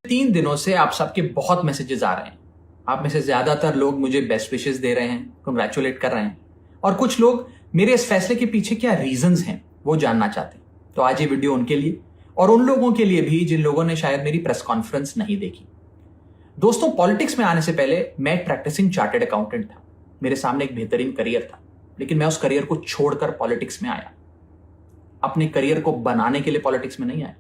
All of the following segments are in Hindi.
3 दिनों से आप सबके बहुत मैसेजेस आ रहे हैं। आप में से ज्यादातर लोग मुझे बेस्ट विशेस दे रहे हैं, कंग्रेचुलेट कर रहे हैं, और कुछ लोग मेरे इस फैसले के पीछे क्या रीजंस हैं वो जानना चाहते हैं। तो आज ये वीडियो उनके लिए और उन लोगों के लिए भी जिन लोगों ने शायद मेरी प्रेस कॉन्फ्रेंस नहीं देखी। दोस्तों, पॉलिटिक्स में आने से पहले मैं एक प्रैक्टिसिंग चार्टर्ड अकाउंटेंट था। मेरे सामने एक बेहतरीन करियर था, लेकिन मैं उस करियर को छोड़कर पॉलिटिक्स में आया। अपने करियर को बनाने के लिए पॉलिटिक्स में नहीं आया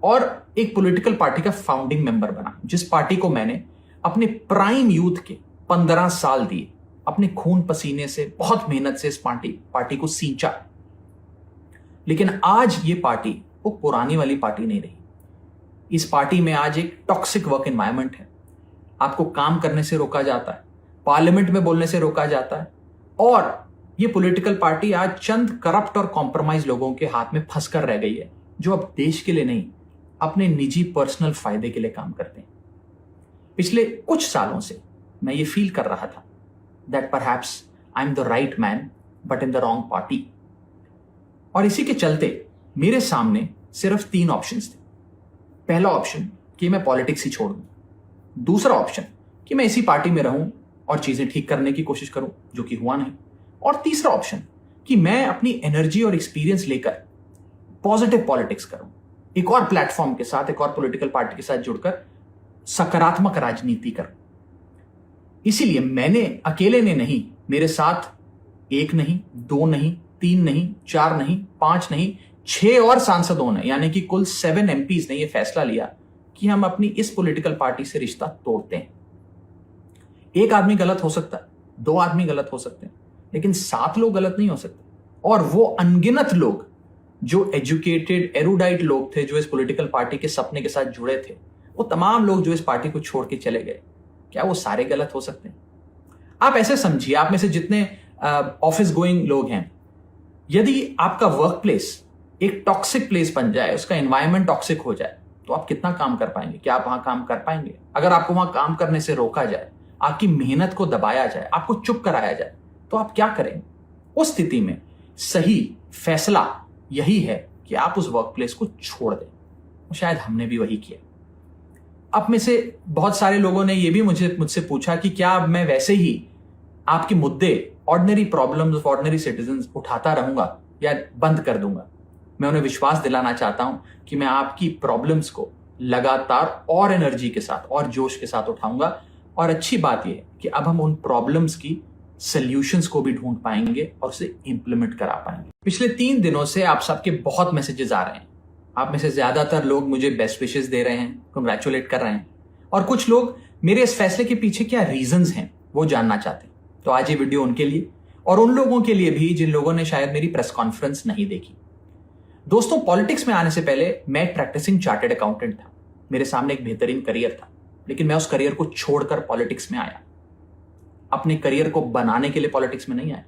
और एक पॉलिटिकल पार्टी का फाउंडिंग मेंबर बना, जिस पार्टी को मैंने अपने प्राइम यूथ के 15 साल दिए, अपने खून पसीने से, बहुत मेहनत से इस पार्टी को सींचा। लेकिन आज ये पार्टी वो पुरानी वाली पार्टी नहीं रही। इस पार्टी में आज एक टॉक्सिक वर्क एनवायरनमेंट है। आपको काम करने से रोका जाता है, पार्लियामेंट में बोलने से रोका जाता है, और ये पॉलिटिकल पार्टी आज चंद करप्ट और कॉम्प्रोमाइज लोगों के हाथ में फंसकर रह गई है, जो अब देश के लिए नहीं, अपने निजी पर्सनल फायदे के लिए काम करते हैं। पिछले कुछ सालों से मैं ये फील कर रहा था that perhaps I am the right man but in the wrong party. और इसी के चलते मेरे सामने सिर्फ 3 ऑप्शंस थे। पहला ऑप्शन कि मैं पॉलिटिक्स ही छोड़ दूं, दूसरा ऑप्शन कि मैं इसी पार्टी में रहूं और चीजें ठीक करने की कोशिश करूं, जो कि हुआ नहीं, और तीसरा ऑप्शन कि मैं अपनी एनर्जी और एक्सपीरियंस लेकर पॉजिटिव पॉलिटिक्स करूं, एक और प्लेटफॉर्म के साथ, एक और पॉलिटिकल पार्टी के साथ जुड़कर सकारात्मक राजनीति करूं। इसीलिए मैंने अकेले ने नहीं, मेरे साथ 1 नहीं, 2 नहीं, 3 नहीं, 4 नहीं, 5 नहीं, 6 और सांसदों ने, यानी कि कुल 7 MPs ने यह फैसला लिया कि हम अपनी इस पॉलिटिकल पार्टी से रिश्ता तोड़ते हैं। एक आदमी गलत हो सकता है, 2 आदमी गलत हो सकते हैं, लेकिन 7 लोग गलत नहीं हो सकते। और वो अनगिनत लोग जो एजुकेटेड एरुडाइट लोग थे, जो इस पॉलिटिकल पार्टी के सपने के साथ जुड़े थे, वो तमाम लोग जो इस पार्टी को छोड़ के चले गए, क्या वो सारे गलत हो सकते हैं? आप ऐसे समझिए, आप में से जितने ऑफिस गोइंग लोग हैं, यदि आपका वर्क प्लेस एक टॉक्सिक प्लेस बन जाए, उसका एनवायरनमेंट टॉक्सिक हो जाए, तो आप कितना काम कर पाएंगे? क्या आप वहां काम कर पाएंगे? अगर आपको वहां काम करने से रोका जाए, आपकी मेहनत को दबाया जाए, आपको चुप कराया जाए, तो आप क्या करेंगे? उस स्थिति में सही फैसला यही है कि आप उस वर्क प्लेस को छोड़ दें। शायद हमने भी वही किया। अब में से बहुत सारे लोगों ने यह भी मुझसे पूछा कि क्या मैं वैसे ही आपके मुद्दे, ordinary problems of ordinary citizens उठाता रहूंगा या बंद कर दूंगा? मैं उन्हें विश्वास दिलाना चाहता हूं कि मैं आपकी प्रॉब्लम्स को लगातार और एनर्जी के साथ और जोश के साथ उठाऊंगा। और अच्छी बात यह है कि अब हम उन प्रॉब्लम्स की सॉल्यूशंस को भी ढूंढ पाएंगे और उसे इंप्लीमेंट करा पाएंगे। पिछले 3 दिनों से आप सबके बहुत मैसेजेस आ रहे हैं। आप में से ज्यादातर लोग मुझे बेस्ट विशेस दे रहे हैं, कंग्रेचुलेट कर रहे हैं, और कुछ लोग मेरे इस फैसले के पीछे क्या रीजंस हैं वो जानना चाहते हैं। तो आज ये वीडियो उनके लिए और उन लोगों के लिए भी जिन लोगों ने शायद मेरी प्रेस कॉन्फ्रेंस नहीं देखी। दोस्तों, पॉलिटिक्स में आने से पहले मैं एक प्रैक्टिसिंग चार्टर्ड अकाउंटेंट था। मेरे सामने एक बेहतरीन करियर था, लेकिन मैं उस करियर को छोड़कर पॉलिटिक्स में आया। अपने करियर को बनाने के लिए पॉलिटिक्स में नहीं आया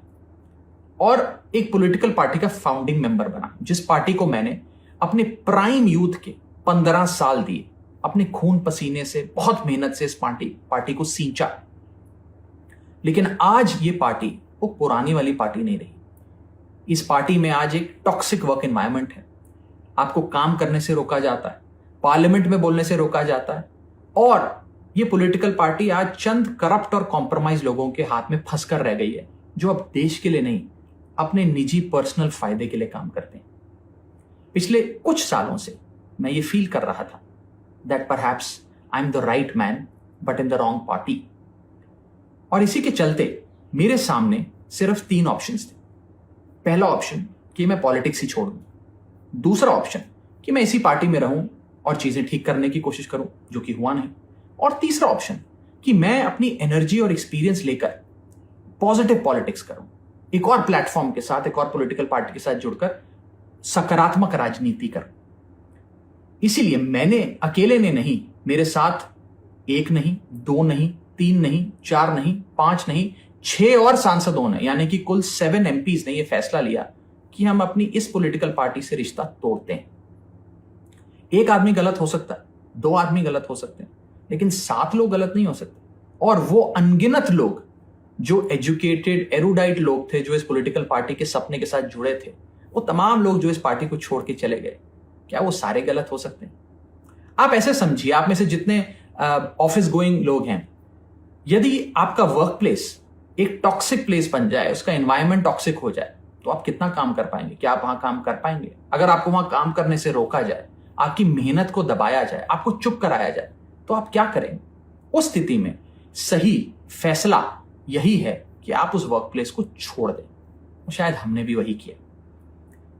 और एक पॉलिटिकल पार्टी का फाउंडिंग मेंबर बना, जिस पार्टी को मैंने अपने प्राइम यूथ के 15 साल दिए, अपने खून पसीने से, बहुत मेहनत से इस पार्टी को सींचा। लेकिन आज ये पार्टी वो पुरानी वाली पार्टी नहीं रही। इस पार्टी में आज एक टॉक्सिक वर्क एनवायरनमेंट है। आपको काम करने से रोका जाता है, पार्लियामेंट में बोलने से रोका जाता है, और ये पॉलिटिकल पार्टी आज चंद करप्ट और कॉम्प्रोमाइज लोगों के हाथ में फंसकर रह गई है, जो अब देश के लिए नहीं, अपने निजी पर्सनल फायदे के लिए काम करते हैं। पिछले कुछ सालों से मैं ये फील कर रहा था that perhaps I am the right man but in the wrong party. और इसी के चलते मेरे सामने सिर्फ 3 ऑप्शंस थे। पहला ऑप्शन कि मैं पॉलिटिक्स ही छोड़ दूं, दूसरा ऑप्शन कि मैं इसी पार्टी में रहूं और चीजें ठीक करने की कोशिश करूं, जो कि हुआ नहीं, और तीसरा ऑप्शन कि मैं अपनी एनर्जी और एक्सपीरियंस लेकर पॉजिटिव पॉलिटिक्स करूं, एक और प्लेटफॉर्म के साथ, एक और पॉलिटिकल पार्टी के साथ जुड़कर सकारात्मक राजनीति करूं। इसीलिए मैंने अकेले ने नहीं, मेरे साथ 1 नहीं, 2 नहीं, 3 नहीं, 4 नहीं, 5 नहीं, 6 और सांसदों ने, यानी कि कुल 7 MPs ने यह फैसला लिया कि हम अपनी इस पॉलिटिकल पार्टी से रिश्ता तोड़ते हैं। एक आदमी गलत हो सकता है, 2 आदमी गलत हो सकते हैं, लेकिन 7 लोग गलत नहीं हो सकते। और वो अनगिनत लोग जो एजुकेटेड एरुडाइट लोग थे, जो इस पॉलिटिकल पार्टी के सपने के साथ जुड़े थे, वो तमाम लोग जो इस पार्टी को छोड़ के चले गए, क्या वो सारे गलत हो सकते हैं? आप ऐसे समझिए, आप में से जितने ऑफिस गोइंग लोग हैं, यदि आपका वर्क प्लेस एक टॉक्सिक प्लेस बन जाए, उसका एनवायरमेंट टॉक्सिक हो जाए, तो आप कितना काम कर पाएंगे? क्या आप वहां काम कर पाएंगे? अगर आपको वहां काम करने से रोका जाए, आपकी मेहनत को दबाया जाए, आपको चुप कराया जाए, तो आप क्या करेंगे? उस स्थिति में सही फैसला यही है कि आप उस वर्क प्लेस को छोड़ दें। शायद हमने भी वही किया।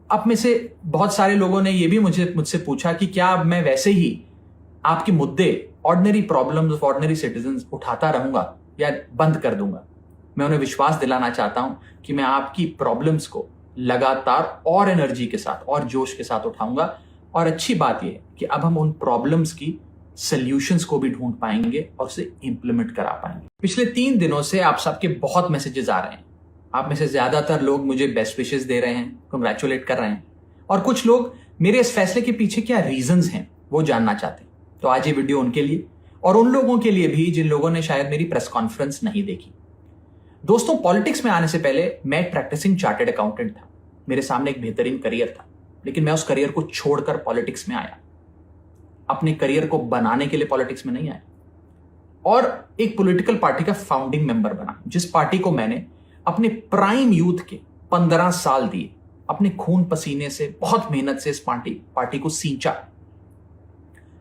अब में से बहुत सारे लोगों ने यह भी मुझसे पूछा कि क्या मैं वैसे ही आपके मुद्दे, ऑर्डिनरी प्रॉब्लम्स, ऑर्डिनरी सिटीजंस उठाता रहूंगा या बंद कर दूंगा? मैं उन्हें विश्वास दिलाना चाहता हूं कि मैं आपकी प्रॉब्लम्स को लगातार और एनर्जी के साथ और जोश के साथ उठाऊंगा। और अच्छी बात यह है कि अब हम उन प्रॉब्लम्स की सॉल्यूशंस को भी ढूंढ पाएंगे और उसे इंप्लीमेंट करा पाएंगे। पिछले 3 दिनों से आप सबके बहुत मैसेजेस आ रहे हैं। आप में से ज्यादातर लोग मुझे बेस्ट विशेस दे रहे हैं, कंग्रेचुलेट कर रहे हैं, और कुछ लोग मेरे इस फैसले के पीछे क्या रीजंस हैं वो जानना चाहते हैं। तो आज ये वीडियो उनके लिए और उन लोगों के लिए भी जिन लोगों ने शायद मेरी प्रेस कॉन्फ्रेंस नहीं देखी। दोस्तों, पॉलिटिक्स में आने से पहले मैं एक प्रैक्टिसिंग चार्टर्ड अकाउंटेंट था। मेरे सामने एक बेहतरीन करियर था, लेकिन मैं उस करियर को छोड़कर पॉलिटिक्स में आया। अपने करियर को बनाने के लिए पॉलिटिक्स में नहीं आया, और एक पॉलिटिकल पार्टी का फाउंडिंग मेंबर बना, जिस पार्टी को मैंने अपने प्राइम यूथ के 15 साल दिए, अपने खून पसीने से, बहुत मेहनत से इस पार्टी को सींचा।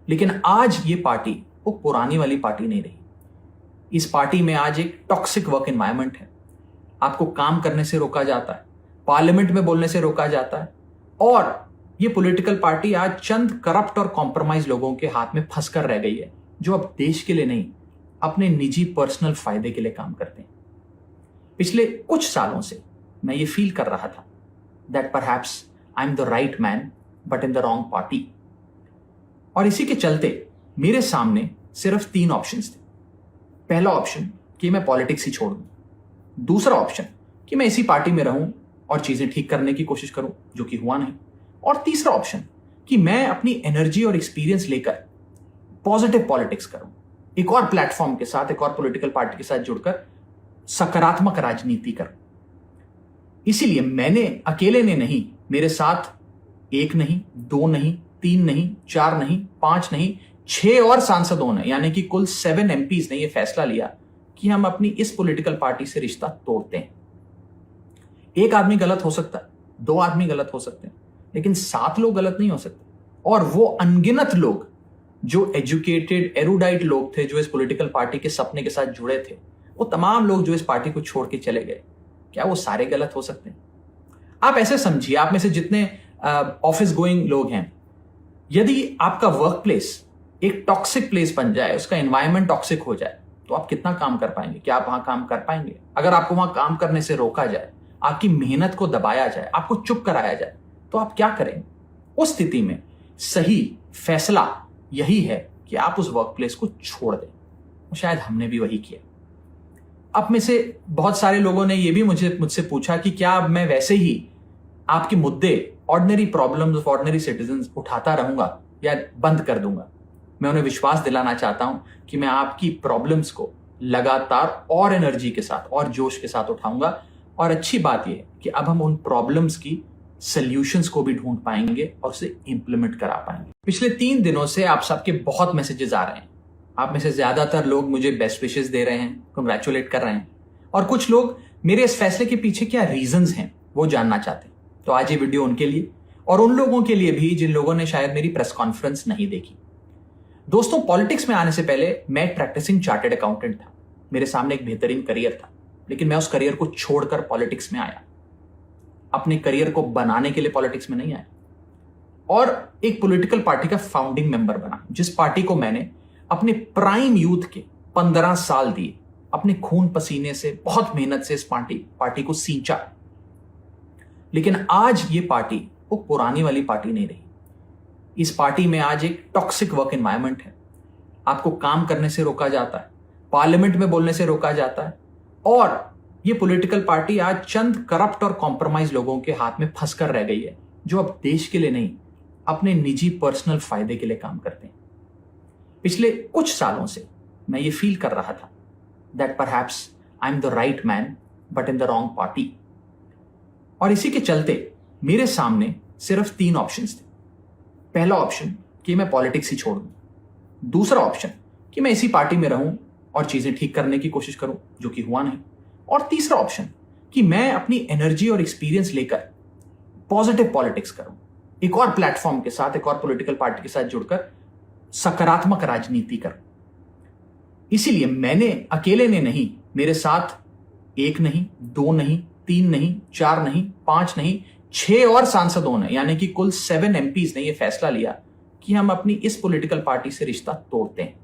लेकिन आज ये पार्टी वो पुरानी वाली पार्टी नहीं रही। इस पार्टी में आज एक टॉक्सिक वर्क एनवायरनमेंट है। आपको काम करने से रोका जाता है, पार्लियामेंट में बोलने से रोका जाता है, और ये पॉलिटिकल पार्टी आज चंद करप्ट और कॉम्प्रोमाइज लोगों के हाथ में फंसकर रह गई है, जो अब देश के लिए नहीं, अपने निजी पर्सनल फायदे के लिए काम करते हैं। पिछले कुछ सालों से मैं ये फील कर रहा था that perhaps I am the right man but in the wrong party. और इसी के चलते मेरे सामने सिर्फ 3 ऑप्शंस थे। पहला ऑप्शन कि मैं पॉलिटिक्स ही छोड़ दूं, दूसरा ऑप्शन कि मैं इसी पार्टी में रहूं और चीजें ठीक करने की कोशिश करूं, जो कि हुआ नहीं, और तीसरा ऑप्शन कि मैं अपनी एनर्जी और एक्सपीरियंस लेकर पॉजिटिव पॉलिटिक्स करूं, एक और प्लेटफॉर्म के साथ, एक और पॉलिटिकल पार्टी के साथ जुड़कर सकारात्मक राजनीति करूं। इसीलिए मैंने अकेले ने नहीं, मेरे साथ 1 नहीं, 2 नहीं, 3 नहीं, 4 नहीं, 5 नहीं, 6 और सांसदों ने, यानी कि कुल 7 MPs ने यह फैसला लिया कि हम अपनी इस पॉलिटिकल पार्टी से रिश्ता तोड़ते हैं। एक आदमी गलत हो सकता है, 2 आदमी गलत हो सकते हैं, लेकिन 7 लोग गलत नहीं हो सकते। और वो अनगिनत लोग जो एजुकेटेड, एरुडाइट लोग थे, जो इस पॉलिटिकल पार्टी के सपने के साथ जुड़े थे, वो तमाम लोग जो इस पार्टी को छोड़ के चले गए, क्या वो सारे गलत हो सकते हैं? आप ऐसे समझिए, आप में से जितने ऑफिस गोइंग लोग हैं, यदि आपका वर्क प्लेस एक टॉक्सिक प्लेस बन जाए, उसका एनवायरमेंट टॉक्सिक हो जाए, तो आप कितना काम कर पाएंगे? क्या आप वहां काम कर पाएंगे? अगर आपको वहां काम करने से रोका जाए, आपकी मेहनत को दबाया जाए, आपको चुप कराया जाए, तो आप क्या करेंगे? उस स्थिति में सही फैसला यही है कि आप उस वर्क प्लेस को छोड़ दें। शायद हमने भी वही किया। अब में से बहुत सारे लोगों ने यह भी मुझसे पूछा कि क्या मैं वैसे ही आपके मुद्दे, ऑर्डिनरी प्रॉब्लम्स, ऑर्डिनरी सिटीजंस उठाता रहूंगा या बंद कर दूंगा? मैं उन्हें विश्वास दिलाना चाहता हूं कि मैं आपकी प्रॉब्लम्स को लगातार और एनर्जी के साथ और जोश के साथ उठाऊंगा। और अच्छी बात यह है कि अब हम उन प्रॉब्लम्स की सॉल्यूशंस को भी ढूंढ पाएंगे और उसे इंप्लीमेंट करा पाएंगे। पिछले 3 दिनों से आप सबके बहुत मैसेजेस आ रहे हैं। आप में से ज्यादातर लोग मुझे बेस्ट विशेस दे रहे हैं, कंग्रेचुलेट कर रहे हैं, और कुछ लोग मेरे इस फैसले के पीछे क्या रीजंस हैं वो जानना चाहते हैं। तो आज ये वीडियो उनके लिए और उन लोगों के लिए भी जिन लोगों ने शायद मेरी प्रेस कॉन्फ्रेंस नहीं देखी। दोस्तों, पॉलिटिक्स में आने से पहले मैं एक प्रैक्टिसिंग चार्टर्ड अकाउंटेंट था। मेरे सामने एक बेहतरीन करियर था, लेकिन मैं उस करियर को छोड़कर पॉलिटिक्स में आया। अपने करियर को बनाने के लिए पॉलिटिक्स में नहीं आया, और एक पॉलिटिकल पार्टी का फाउंडिंग मेंबर बना, जिस पार्टी को मैंने अपने प्राइम यूथ के 15 साल दिए, अपने खून पसीने से, बहुत मेहनत से इस पार्टी को सींचा। लेकिन आज ये पार्टी वो पुरानी वाली पार्टी नहीं रही। इस पार्टी में आज एक टॉक्सिक वर्क एनवायरनमेंट है। आपको काम करने से रोका जाता है, पार्लियामेंट में बोलने से रोका जाता है, और ये पॉलिटिकल पार्टी आज चंद करप्ट और कॉम्प्रोमाइज लोगों के हाथ में फंसकर रह गई है, जो अब देश के लिए नहीं, अपने निजी पर्सनल फायदे के लिए काम करते हैं। पिछले कुछ सालों से मैं ये फील कर रहा था that perhaps I am the right man but in the wrong party. और इसी के चलते मेरे सामने सिर्फ 3 ऑप्शंस थे। पहला ऑप्शन कि मैं पॉलिटिक्स ही छोड़ दूं, दूसरा ऑप्शन कि मैं इसी पार्टी में रहूं और चीजें ठीक करने की कोशिश करूं, जो कि हुआ नहीं। और तीसरा ऑप्शन कि मैं अपनी एनर्जी और एक्सपीरियंस लेकर पॉजिटिव पॉलिटिक्स करूं, एक और प्लेटफॉर्म के साथ, एक और पॉलिटिकल पार्टी के साथ जुड़कर सकारात्मक राजनीति करूं। इसीलिए मैंने अकेले ने नहीं, मेरे साथ एक नहीं, दो नहीं, तीन नहीं, चार नहीं, पांच नहीं, 6 और सांसदों ने, यानी कि कुल 7 MPs ने यह फैसला लिया कि हम अपनी इस पॉलिटिकल पार्टी से रिश्ता तोड़ते हैं।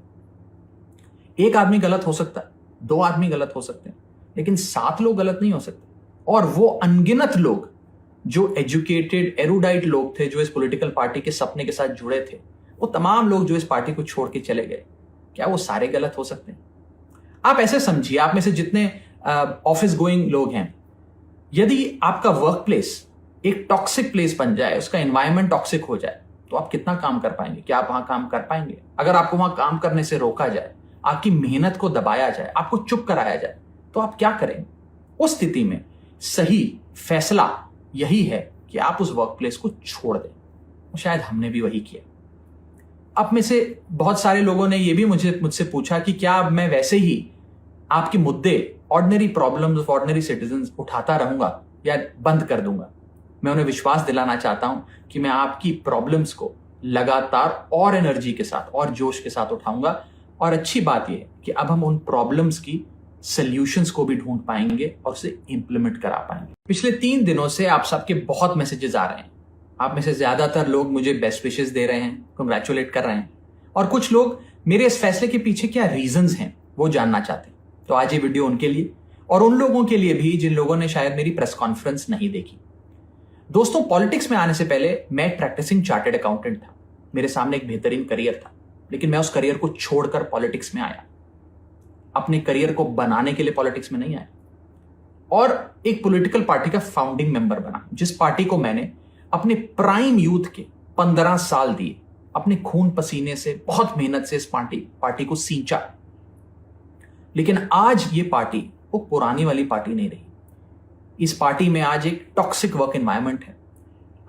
एक आदमी गलत हो सकता है, 2 आदमी गलत हो सकते हैं, लेकिन 7 लोग गलत नहीं हो सकते। और वो अनगिनत लोग जो एजुकेटेड एरुडाइट लोग थे, जो इस पॉलिटिकल पार्टी के सपने के साथ जुड़े थे, वो तमाम लोग जो इस पार्टी को छोड़ के चले गए, क्या वो सारे गलत हो सकते हैं? आप ऐसे समझिए, आप में से जितने ऑफिस गोइंग लोग हैं, यदि आपका वर्क प्लेस एक टॉक्सिक प्लेस बन जाए, उसका एनवायरमेंट टॉक्सिक हो जाए, तो आप कितना काम कर पाएंगे? क्या आप वहां काम कर पाएंगे? अगर आपको वहां काम करने से रोका जाए, आपकी मेहनत को दबाया जाए, आपको चुप कराया जाए, तो आप क्या करेंगे? उस स्थिति में सही फैसला यही है कि आप उस वर्क प्लेस को छोड़ दें। शायद हमने भी वही किया। अब में से बहुत सारे लोगों ने यह भी मुझसे पूछा कि क्या मैं वैसे ही आपके मुद्दे, ऑर्डिनरी प्रॉब्लम्स, ऑर्डिनरी सिटीजंस उठाता रहूंगा या बंद कर दूंगा? मैं उन्हें विश्वास दिलाना चाहता हूं कि मैं आपकी प्रॉब्लम्स को लगातार और एनर्जी के साथ और जोश के साथ उठाऊंगा। और अच्छी बात यह है कि अब हम उन प्रॉब्लम्स की सॉल्यूशंस को भी ढूंढ पाएंगे और उसे इंप्लीमेंट करा पाएंगे। पिछले 3 दिनों से आप सबके बहुत मैसेजेस आ रहे हैं। आप में से ज्यादातर लोग मुझे बेस्ट विशेस दे रहे हैं, कंग्रेचुलेट कर रहे हैं, और कुछ लोग मेरे इस फैसले के पीछे क्या रीजंस हैं वो जानना चाहते हैं। तो आज ये वीडियो उनके लिए और उन लोगों के लिए भी जिन लोगों ने शायद मेरी प्रेस कॉन्फ्रेंस नहीं देखी। दोस्तों, पॉलिटिक्स में आने से पहले मैं एक प्रैक्टिसिंग चार्टर्ड अकाउंटेंट था। मेरे सामने एक बेहतरीन करियर था, लेकिन मैं उस करियर को छोड़कर पॉलिटिक्स में आया। अपने करियर को बनाने के लिए पॉलिटिक्स में नहीं आया, और एक पॉलिटिकल पार्टी का फाउंडिंग मेंबर बना, जिस पार्टी को मैंने अपने प्राइम यूथ के 15 साल दिए, अपने खून पसीने से, बहुत मेहनत से इस पार्टी को सींचा। लेकिन आज ये पार्टी वो पुरानी वाली पार्टी नहीं रही। इस पार्टी में आज एक टॉक्सिक वर्क एनवायरनमेंट है।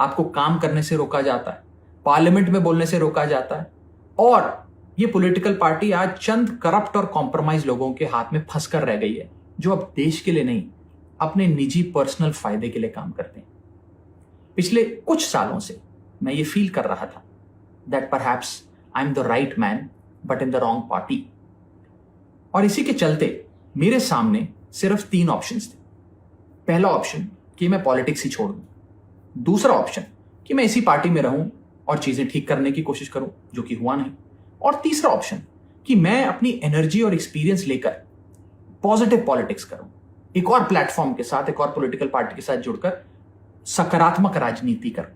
आपको काम करने से रोका जाता है, पार्लियामेंट में बोलने से रोका जाता है, और ये पॉलिटिकल पार्टी आज चंद करप्ट और कॉम्प्रोमाइज लोगों के हाथ में फंसकर रह गई है, जो अब देश के लिए नहीं, अपने निजी पर्सनल फायदे के लिए काम करते हैं। पिछले कुछ सालों से मैं ये फील कर रहा था that perhaps I am the right man but in the wrong party. और इसी के चलते मेरे सामने सिर्फ 3 ऑप्शंस थे। पहला ऑप्शन कि मैं पॉलिटिक्स ही छोड़ दूं, दूसरा ऑप्शन कि मैं इसी पार्टी में रहूं और चीजें ठीक करने की कोशिश करूं, जो कि हुआ नहीं, और तीसरा ऑप्शन कि मैं अपनी एनर्जी और एक्सपीरियंस लेकर पॉजिटिव पॉलिटिक्स करूं, एक और प्लेटफॉर्म के साथ, एक और पॉलिटिकल पार्टी के साथ जुड़कर सकारात्मक राजनीति करूं।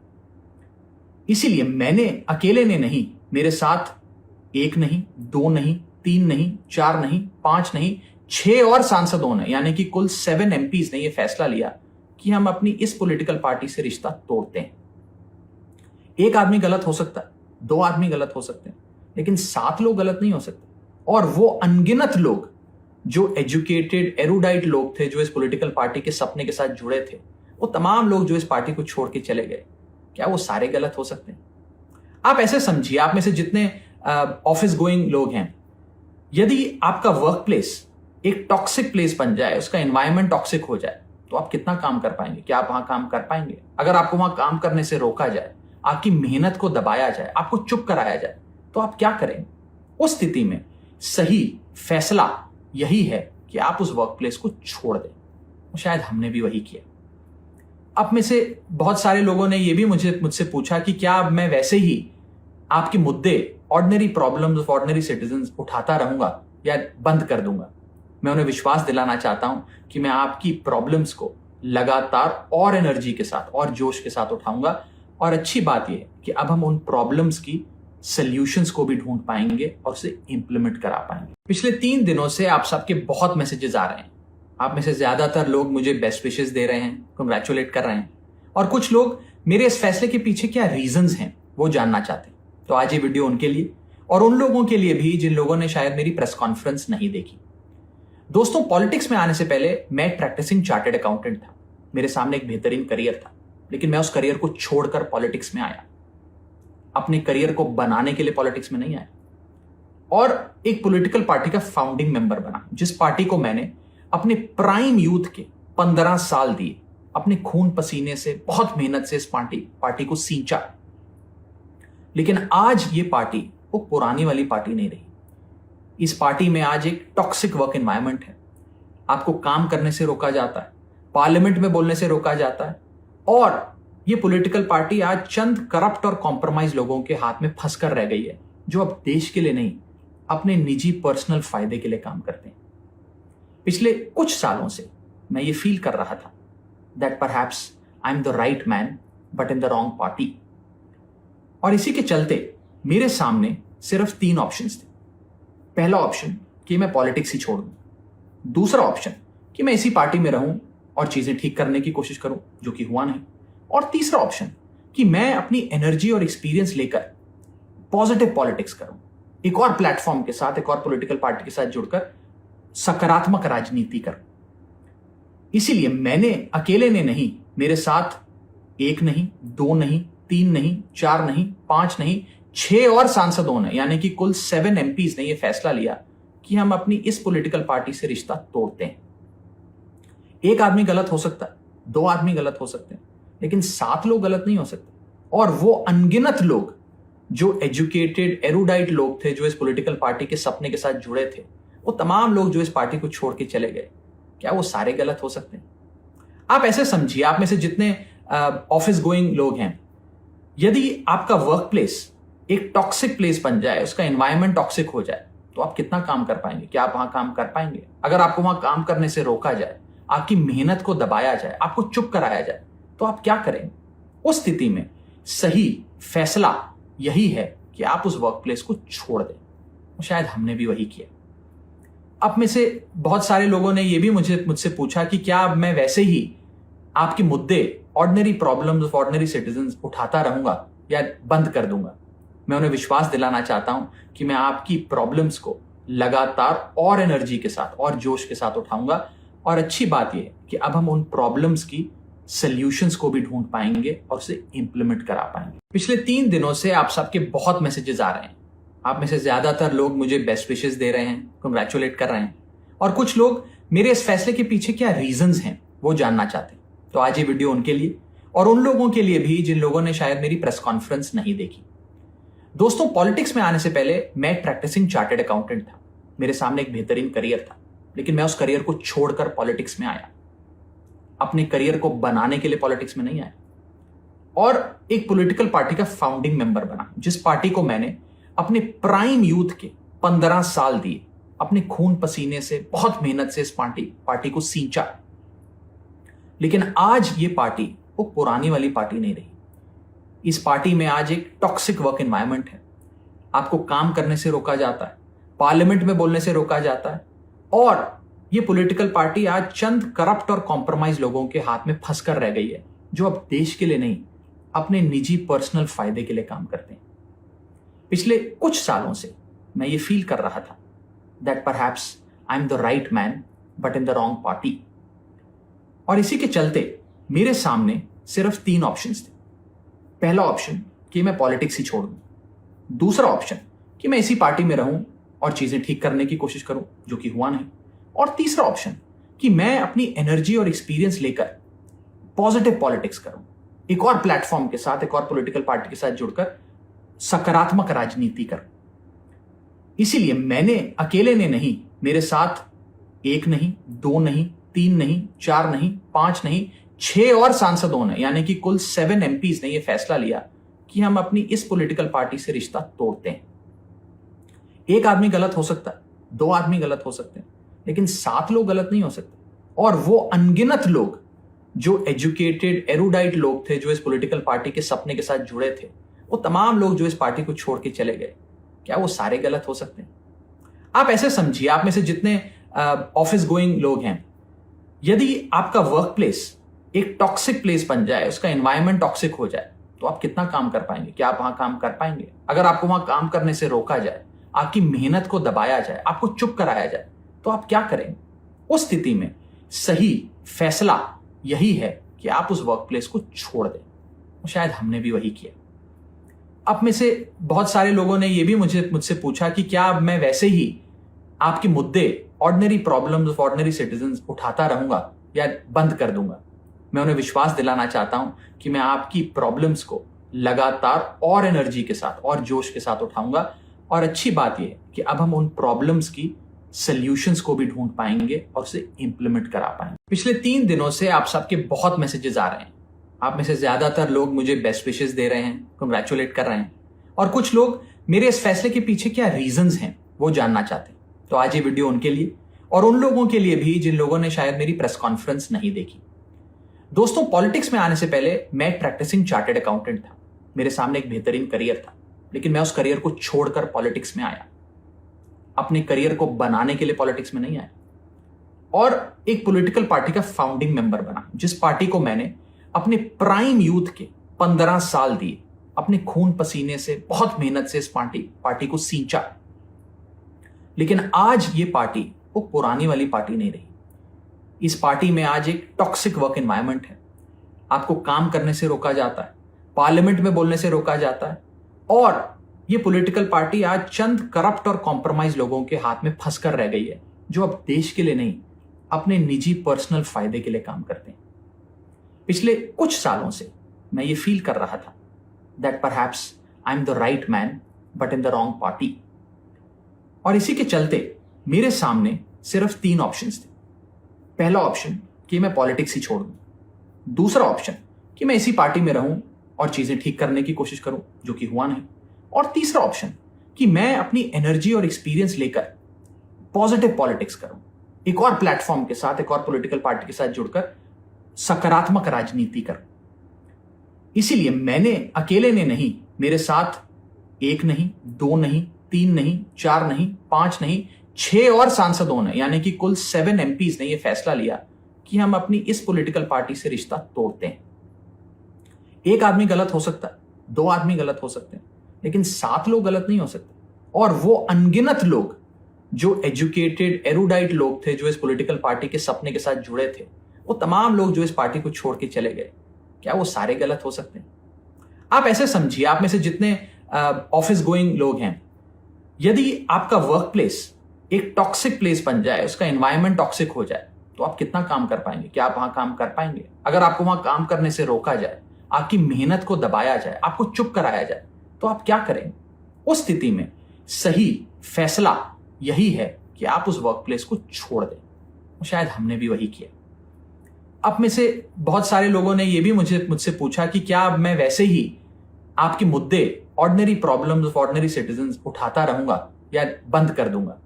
इसीलिए मैंने अकेले ने नहीं, मेरे साथ एक नहीं, 2 नहीं, 3 नहीं, 4 नहीं, 5 नहीं, 6 और सांसदों ने, यानी कि कुल 7 MPs ने यह फैसला लिया कि हम अपनी इस पॉलिटिकल पार्टी से रिश्ता तोड़ते हैं। एक आदमी गलत हो सकता है, 2 आदमी गलत हो सकते हैं, लेकिन 7 लोग गलत नहीं हो सकते। और वो अनगिनत लोग जो एजुकेटेड एरुडाइट लोग थे, जो इस पॉलिटिकल पार्टी के सपने के साथ जुड़े थे, वो तमाम लोग जो इस पार्टी को छोड़ के चले गए, क्या वो सारे गलत हो सकते हैं? आप ऐसे समझिए, आप में से जितने ऑफिस गोइंग लोग हैं, यदि आपका वर्क प्लेस एक टॉक्सिक प्लेस बन जाए, उसका एनवायरमेंट टॉक्सिक हो जाए, तो आप कितना काम कर पाएंगे? क्या आप वहां काम कर पाएंगे? अगर आपको वहां काम करने से रोका जाए, आपकी मेहनत को दबाया जाए, आपको चुप कराया जाए, तो आप क्या करेंगे? उस स्थिति में सही फैसला यही है कि आप उस वर्क प्लेस को छोड़ दें। शायद हमने भी वही किया। अब में से बहुत सारे लोगों ने यह भी मुझसे पूछा कि क्या मैं वैसे ही आपके मुद्दे, ऑर्डिनरी प्रॉब्लम्स, ऑर्डिनरी सिटीजंस उठाता रहूंगा या बंद कर दूंगा? मैं उन्हें विश्वास दिलाना चाहता हूं कि मैं आपकी प्रॉब्लम्स को लगातार और एनर्जी के साथ और जोश के साथ उठाऊंगा। और अच्छी बात यह है कि अब हम उन प्रॉब्लम्स की सॉल्यूशंस को भी ढूंढ पाएंगे और उसे इंप्लीमेंट करा पाएंगे। पिछले 3 दिनों से आप सबके बहुत मैसेजेस आ रहे हैं। आप में से ज्यादातर लोग मुझे बेस्ट विशेस दे रहे हैं, कंग्रेचुलेट कर रहे हैं, और कुछ लोग मेरे इस फैसले के पीछे क्या रीजंस हैं वो जानना चाहते हैं। तो आज ये वीडियो उनके लिए और उन लोगों के लिए भी जिन लोगों ने शायद मेरी प्रेस कॉन्फ्रेंस नहीं देखी। दोस्तों, पॉलिटिक्स में आने से पहले मैं एक प्रैक्टिसिंग चार्टर्ड अकाउंटेंट था। मेरे सामने एक बेहतरीन करियर था, लेकिन मैं उस करियर को छोड़कर पॉलिटिक्स में आया। अपने करियर को बनाने के लिए पॉलिटिक्स में नहीं आया, और एक पॉलिटिकल पार्टी का फाउंडिंग मेंबर बना, जिस पार्टी को मैंने अपने प्राइम यूथ के 15 साल दिए, अपने खून पसीने से, बहुत मेहनत से इस पार्टी को सींचा। लेकिन आज ये पार्टी वो पुरानी वाली पार्टी नहीं रही। इस पार्टी में आज एक टॉक्सिक वर्क एनवायरनमेंट है। आपको काम करने से रोका जाता है, पार्लियामेंट में बोलने से रोका जाता है, और ये पॉलिटिकल पार्टी आज चंद करप्ट और कॉम्प्रोमाइज लोगों के हाथ में फंस कर रह गई है, जो अब देश के लिए नहीं, अपने निजी पर्सनल फायदे के लिए काम करते हैं। पिछले कुछ सालों से मैं ये फील कर रहा था that perhaps I am the right man but in the wrong party. और इसी के चलते मेरे सामने सिर्फ 3 ऑप्शंस थे। पहला ऑप्शन कि मैं पॉलिटिक्स ही छोड़ दूं, दूसरा ऑप्शन कि मैं इसी पार्टी में रहूं और चीजें ठीक करने की कोशिश करूं, जो कि हुआ नहीं, और तीसरा ऑप्शन कि मैं अपनी एनर्जी और एक्सपीरियंस लेकर पॉजिटिव पॉलिटिक्स करूं, एक और प्लेटफॉर्म के साथ, एक और पॉलिटिकल पार्टी के साथ जुड़कर सकारात्मक राजनीति करूं। इसीलिए मैंने अकेले ने नहीं, मेरे साथ 1 नहीं, 2 नहीं, 3 नहीं, 4 नहीं, 5 नहीं, 6 और सांसदों ने, यानी कि कुल 7 MPs ने यह फैसला लिया कि हम अपनी इस पॉलिटिकल पार्टी से रिश्ता तोड़ते हैं। एक आदमी गलत हो सकता है, 2 आदमी गलत हो सकते हैं, लेकिन 7 लोग गलत नहीं हो सकते। और वो अनगिनत लोग जो एजुकेटेड एरुडाइट लोग थे, जो इस पॉलिटिकल पार्टी के सपने के साथ जुड़े थे, वो तमाम लोग जो इस पार्टी को छोड़ के चले गए, क्या वो सारे गलत हो सकते हैं? आप ऐसे समझिए, आप में से जितने ऑफिस गोइंग लोग हैं, यदि आपका वर्क प्लेस एक टॉक्सिक प्लेस बन जाए, उसका एनवायरनमेंट टॉक्सिक हो जाए, तो आप कितना काम कर पाएंगे? क्या आप वहां काम कर पाएंगे? अगर आपको वहां काम करने से रोका जाए, आपकी मेहनत को दबाया जाए, आपको चुप कराया जाए, तो आप क्या करेंगे? उस स्थिति में सही फैसला यही है कि आप उस वर्क प्लेस को छोड़ दें। शायद हमने भी वही किया। अब में से बहुत सारे लोगों ने यह भी मुझसे पूछा कि क्या अब मैं वैसे ही आपके मुद्दे, ऑर्डिनरी प्रॉब्लम्स, ऑर्डिनरी सिटीजंस उठाता रहूंगा या बंद कर दूंगा? मैं उन्हें विश्वास दिलाना चाहता हूं कि मैं आपकी प्रॉब्लम्स को लगातार और एनर्जी के साथ और जोश के साथ उठाऊंगा। और अच्छी बात यह है कि अब हम उन प्रॉब्लम्स की सॉल्यूशंस को भी ढूंढ पाएंगे और उसे इंप्लीमेंट करा पाएंगे। पिछले 3 दिनों से आप सबके बहुत मैसेजेस आ रहे हैं। आप में से ज्यादातर लोग मुझे बेस्ट विशेस दे रहे हैं, कंग्रेचुलेट कर रहे हैं, और कुछ लोग मेरे इस फैसले के पीछे क्या रीजंस हैं वो जानना चाहते हैं। तो आज ये वीडियो उनके लिए और उन लोगों के लिए भी जिन लोगों ने शायद मेरी प्रेस कॉन्फ्रेंस नहीं देखी। दोस्तों, पॉलिटिक्स में आने से पहले मैं एक प्रैक्टिसिंग चार्टर्ड अकाउंटेंट था। मेरे सामने एक बेहतरीन करियर था, लेकिन मैं उस करियर को छोड़कर पॉलिटिक्स में आया। अपने करियर को बनाने के लिए पॉलिटिक्स में नहीं आया, और एक पॉलिटिकल पार्टी का फाउंडिंग मेंबर बना, जिस पार्टी को मैंने अपने प्राइम यूथ के 15 साल दिए, अपने खून पसीने से, बहुत मेहनत से इस पार्टी को सींचा। लेकिन आज ये पार्टी वो पुरानी वाली पार्टी नहीं रही। इस पार्टी में आज एक टॉक्सिक वर्क एनवायरनमेंट है। आपको काम करने से रोका जाता है, पार्लियामेंट में बोलने से रोका जाता है, और ये पॉलिटिकल पार्टी आज चंद करप्ट और कॉम्प्रोमाइज लोगों के हाथ में फंस कर रह गई है, जो अब देश के लिए नहीं, अपने निजी पर्सनल फायदे के लिए काम करते हैं। पिछले कुछ सालों से मैं ये फील कर रहा था that perhaps I am the right man but in the wrong party. और इसी के चलते मेरे सामने सिर्फ 3 ऑप्शंस थे। पहला ऑप्शन कि मैं पॉलिटिक्स ही छोड़ दूं, दूसरा ऑप्शन कि मैं इसी पार्टी में रहूं और चीजें ठीक करने की कोशिश करूं, जो कि हुआ नहीं, और तीसरा ऑप्शन कि मैं अपनी एनर्जी और एक्सपीरियंस लेकर पॉजिटिव पॉलिटिक्स करूं, एक और प्लेटफॉर्म के साथ, एक और पॉलिटिकल पार्टी के साथ जुड़कर सकारात्मक राजनीति करूं। इसीलिए मैंने अकेले ने नहीं, मेरे साथ 1 नहीं, 2 नहीं, 3 नहीं, 4 नहीं, 5 नहीं, 6 और सांसदों ने, यानी कि कुल 7 MPs ने यह फैसला लिया कि हम अपनी इस पॉलिटिकल पार्टी से रिश्ता तोड़ते हैं। एक आदमी गलत हो सकता है, 2 आदमी गलत हो सकते हैं, लेकिन 7 लोग गलत नहीं हो सकते। और वो अनगिनत लोग जो एजुकेटेड एरुडाइट लोग थे, जो इस पॉलिटिकल पार्टी के सपने के साथ जुड़े थे, वो तमाम लोग जो इस पार्टी को छोड़ के चले गए, क्या वो सारे गलत हो सकते हैं? आप ऐसे समझिए, आप में से जितने ऑफिस गोइंग लोग हैं, यदि आपका वर्क प्लेस एक टॉक्सिक प्लेस बन जाए, उसका एनवायरनमेंट टॉक्सिक हो जाए, तो आप कितना काम कर पाएंगे? क्या आप वहां काम कर पाएंगे? अगर आपको वहां काम करने से रोका जाए, आपकी मेहनत को दबाया जाए, आपको चुप कराया जाए, तो आप क्या करेंगे? उस स्थिति में सही फैसला यही है कि आप उस वर्क प्लेस को छोड़ दें। शायद हमने भी वही किया। अब में से बहुत सारे लोगों ने ये भी मुझसे पूछा कि क्या अब मैं वैसे ही आपके मुद्दे, ordinary problems of ordinary citizens उठाता रहूंगा या बंद कर दूंगा। मैं उन्हें विश्वास दिलाना चाहता हूं कि मैं आपकी प्रॉब्लम्स को लगातार और एनर्जी के साथ और जोश के साथ उठाऊंगा। और अच्छी बात यह है कि अब हम उन प्रॉब्लम्स की सॉल्यूशंस को भी ढूंढ पाएंगे और उसे इंप्लीमेंट करा पाएंगे। पिछले 3 दिनों से आप सबके बहुत मैसेजेस आ रहे हैं। आप में से ज्यादातर लोग मुझे बेस्ट विशेस दे रहे हैं, कंग्रेचुलेट कर रहे हैं, और कुछ लोग मेरे इस फैसले के पीछे क्या रीजंस हैं वो जानना चाहते हैं। तो आज ये वीडियो उनके लिए और उन लोगों के लिए भी जिन लोगों ने शायद मेरी प्रेस कॉन्फ्रेंस नहीं देखी। दोस्तों, पॉलिटिक्स में आने से पहले मैं एक प्रैक्टिसिंग चार्टर्ड अकाउंटेंट था। मेरे सामने एक बेहतरीन करियर था, लेकिन मैं उस करियर को छोड़कर पॉलिटिक्स में आया। अपने करियर को बनाने के लिए पॉलिटिक्स में नहीं आया और एक पॉलिटिकल पार्टी का फाउंडिंग मेंबर बना, जिस पार्टी को मैंने अपने प्राइम यूथ के 15 साल दिए, अपने खून पसीने से, बहुत मेहनत से इस पार्टी को सींचा। लेकिन आज ये पार्टी वो पुरानी वाली पार्टी नहीं रही। इस पार्टी में आज एक टॉक्सिक वर्क एनवायरनमेंट है। आपको काम करने से रोका जाता है, पार्लियामेंट में बोलने से रोका जाता है, और ये पॉलिटिकल पार्टी आज चंद करप्ट और कॉम्प्रोमाइज लोगों के हाथ में फंसकर रह गई है, जो अब देश के लिए नहीं, अपने निजी पर्सनल फायदे के लिए काम करते हैं। पिछले कुछ सालों से मैं ये फील कर रहा था that perhaps I am the right man but in the wrong party. और इसी के चलते मेरे सामने सिर्फ 3 ऑप्शंस थे। पहला ऑप्शन कि मैं पॉलिटिक्स ही छोड़ दूं, दूसरा ऑप्शन कि मैं इसी पार्टी में रहूं और चीजें ठीक करने की कोशिश करूं, जो कि हुआ नहीं, और तीसरा ऑप्शन कि मैं अपनी एनर्जी और एक्सपीरियंस लेकर पॉजिटिव पॉलिटिक्स करूं, एक और प्लेटफॉर्म के साथ, एक और पॉलिटिकल पार्टी के साथ जुड़कर सकारात्मक राजनीति करूं। इसीलिए मैंने अकेले ने नहीं, मेरे साथ 1 नहीं, 2 नहीं, 3 नहीं, 4 नहीं, 5 नहीं, 6 और सांसदों ने, यानी कि कुल 7 MPs ने यह फैसला लिया कि हम अपनी इस पॉलिटिकल पार्टी से रिश्ता तोड़ते हैं। एक आदमी गलत हो सकता है, 2 आदमी गलत हो सकते हैं, लेकिन 7 लोग गलत नहीं हो सकते। और वो अनगिनत लोग जो एजुकेटेड, एरुडाइट लोग थे, जो इस पॉलिटिकल पार्टी के सपने के साथ जुड़े थे, वो तमाम लोग जो इस पार्टी को छोड़ के चले गए, क्या वो सारे गलत हो सकते हैं? आप ऐसे समझिए, आप में से जितने ऑफिस गोइंग लोग हैं, यदि आपका वर्क प्लेस एक टॉक्सिक प्लेस बन जाए, उसका एनवायरनमेंट टॉक्सिक हो जाए, तो आप कितना काम कर पाएंगे? क्या आप वहां काम कर पाएंगे? अगर आपको वहां काम करने से रोका जाए, आपकी मेहनत को दबाया जाए, आपको चुप कराया जाए, तो आप क्या करेंगे? उस स्थिति में सही फैसला यही है कि आप उस वर्क प्लेस को छोड़ दें। शायद हमने भी वही किया। अब में से बहुत सारे लोगों ने यह भी मुझसे पूछा कि क्या अब मैं वैसे ही आपके मुद्दे, ordinary problems of ordinary citizens उठाता रहूंगा या बंद कर दूंगा।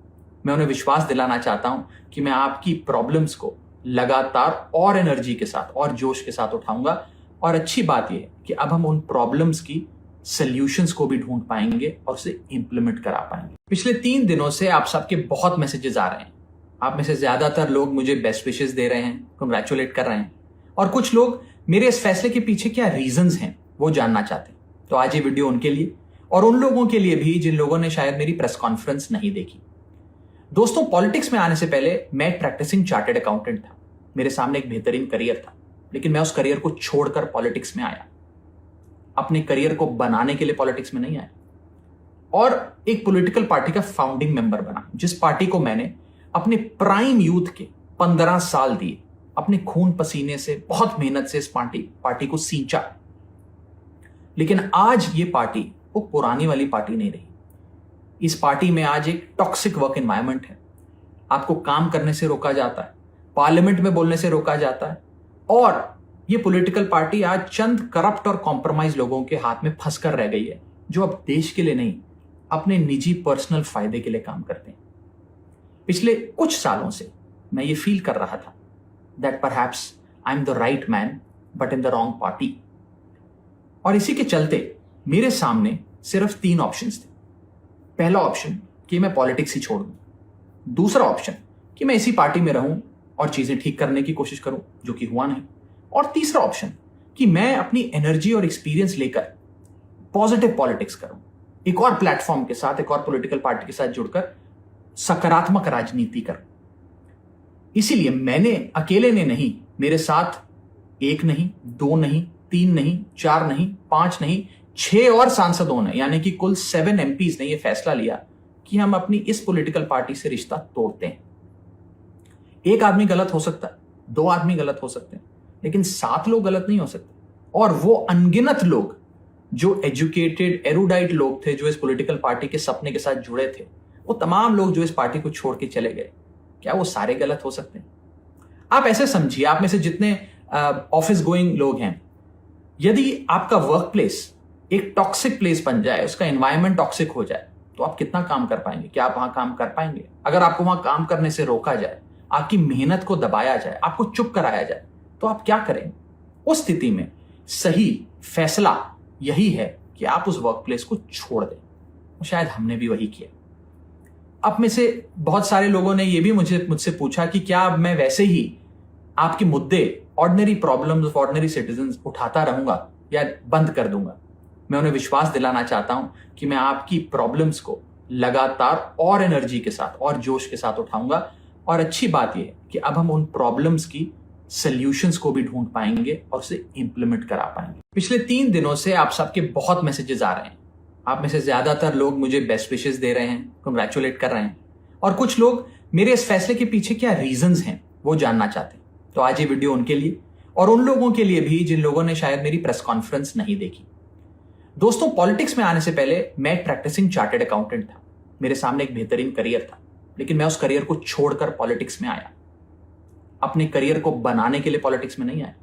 मैं उन्हें विश्वास दिलाना चाहता हूं कि मैं आपकी प्रॉब्लम्स को लगातार और एनर्जी के साथ और जोश के साथ उठाऊंगा। और अच्छी बात यह है कि अब हम उन प्रॉब्लम्स की सॉल्यूशंस को भी ढूंढ पाएंगे और उसे इंप्लीमेंट करा पाएंगे। पिछले 3 दिनों से आप सबके बहुत मैसेजेस आ रहे हैं। आप में से ज्यादातर लोग मुझे बेस्ट विशेस दे रहे हैं, कंग्रेचुलेट कर रहे हैं, और कुछ लोग मेरे इस फैसले के पीछे क्या रीजंस हैं वो जानना चाहते हैं। तो आज ये वीडियो उनके लिए और उन लोगों के लिए भी जिन लोगों ने शायद मेरी प्रेस कॉन्फ्रेंस नहीं देखी। दोस्तों, पॉलिटिक्स में आने से पहले मैं एक प्रैक्टिसिंग चार्टर्ड अकाउंटेंट था। मेरे सामने एक बेहतरीन करियर था, लेकिन मैं उस करियर को छोड़कर पॉलिटिक्स में आया। अपने करियर को बनाने के लिए पॉलिटिक्स में नहीं आया और एक पॉलिटिकल पार्टी का फाउंडिंग मेंबर बना, जिस पार्टी को मैंने अपने प्राइम यूथ के 15 साल दिए, अपने खून पसीने से, बहुत मेहनत से इस पार्टी को सींचा। लेकिन आज ये पार्टी वो पुरानी वाली पार्टी नहीं रही। इस पार्टी में आज एक टॉक्सिक वर्क एनवायरनमेंट है। आपको काम करने से रोका जाता है, पार्लियामेंट में बोलने से रोका जाता है, और ये पॉलिटिकल पार्टी आज चंद करप्ट और कॉम्प्रोमाइज लोगों के हाथ में फंसकर रह गई है, जो अब देश के लिए नहीं, अपने निजी पर्सनल फायदे के लिए काम करते हैं। पिछले कुछ सालों से मैं ये फील कर रहा था that perhaps I am the right man but in the wrong party. और इसी के चलते मेरे सामने सिर्फ 3 ऑप्शंस थे। पहला ऑप्शन कि मैं पॉलिटिक्स ही छोड़ दूं, दूसरा ऑप्शन कि मैं इसी पार्टी में रहूं और चीजें ठीक करने की कोशिश करूं, जो कि हुआ नहीं, और तीसरा ऑप्शन कि मैं अपनी एनर्जी और एक्सपीरियंस लेकर पॉजिटिव पॉलिटिक्स करूं, एक और प्लेटफॉर्म के साथ, एक और पॉलिटिकल पार्टी के साथ जुड़कर सकारात्मक राजनीति करूं। इसीलिए मैंने अकेले ने नहीं, मेरे साथ 1 नहीं, 2 नहीं, 3 नहीं, 4 नहीं, 5 नहीं, 6 और सांसदों ने यानी कि कुल 7 एमपीज ने यह फैसला लिया कि हम अपनी इस पॉलिटिकल पार्टी से रिश्ता तोड़ते हैं। एक आदमी गलत हो सकता है, 2 आदमी गलत हो सकते हैं, लेकिन 7 लोग गलत नहीं हो सकते। और वो अनगिनत लोग जो एजुकेटेड एरुडाइट लोग थे, जो इस पॉलिटिकल पार्टी के सपने के साथ जुड़े थे, वो तमाम लोग जो इस पार्टी को छोड़ के चले गए, क्या वो सारे गलत हो सकते हैं? आप ऐसे समझिए, आप में से जितने ऑफिस गोइंग लोग हैं, यदि आपका वर्क प्लेस एक टॉक्सिक प्लेस बन जाए, उसका एनवायरमेंट टॉक्सिक हो जाए, तो आप कितना काम कर पाएंगे? क्या आप वहां काम कर पाएंगे? अगर आपको वहां काम करने से रोका जाए, आपकी मेहनत को दबाया जाए, आपको चुप कराया जाए, तो आप क्या करेंगे? उस स्थिति में सही फैसला यही है कि आप उस वर्क प्लेस को छोड़ दें। शायद हमने भी वही किया। अब में से बहुत सारे लोगों ने यह भी मुझसे पूछा कि क्या मैं वैसे ही आपके मुद्दे, ordinary problems of ordinary citizens उठाता रहूंगा या बंद कर दूंगा? मैं उन्हें विश्वास दिलाना चाहता हूं कि मैं आपकी प्रॉब्लम्स को लगातार और एनर्जी के साथ और जोश के साथ उठाऊंगा। और अच्छी बात यह है कि अब हम उन प्रॉब्लम्स की सॉल्यूशंस को भी ढूंढ पाएंगे और उसे इंप्लीमेंट करा पाएंगे। पिछले 3 दिनों से आप सबके बहुत मैसेजेस आ रहे हैं। आप में से ज्यादातर लोग मुझे बेस्ट विशेस दे रहे हैं, कंग्रेचुलेट कर रहे हैं, और कुछ लोग मेरे इस फैसले के पीछे क्या रीजंस हैं वो जानना चाहते हैं। तो आज ये वीडियो उनके लिए और उन लोगों के लिए भी जिन लोगों ने शायद मेरी प्रेस कॉन्फ्रेंस नहीं देखी। दोस्तों, पॉलिटिक्स में आने से पहले मैं एक प्रैक्टिसिंग चार्टर्ड अकाउंटेंट था। मेरे सामने एक बेहतरीन करियर था, लेकिन मैं उस करियर को छोड़कर पॉलिटिक्स में आया। अपने करियर को बनाने के लिए पॉलिटिक्स में नहीं आया,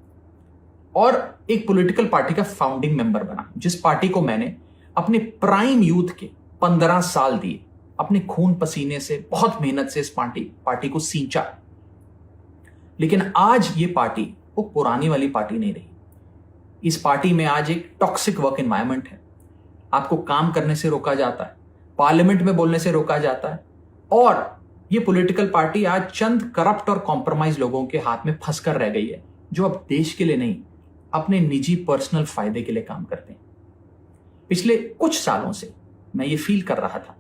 और एक पॉलिटिकल पार्टी का फाउंडिंग मेंबर बना, जिस पार्टी को मैंने अपने प्राइम यूथ के 15 साल दिए, अपने खून पसीने से, बहुत मेहनत से इस पार्टी को सींचा। लेकिन आज ये पार्टी वो पुरानी वाली पार्टी नहीं रही। इस पार्टी में आज एक टॉक्सिक वर्क एनवायरनमेंट है। आपको काम करने से रोका जाता है, पार्लियामेंट में बोलने से रोका जाता है, और ये पॉलिटिकल पार्टी आज चंद करप्ट और कॉम्प्रोमाइज लोगों के हाथ में फंसकर रह गई है, जो अब देश के लिए नहीं, अपने निजी पर्सनल फायदे के लिए काम करते हैं। पिछले कुछ सालों से मैं ये फील कर रहा था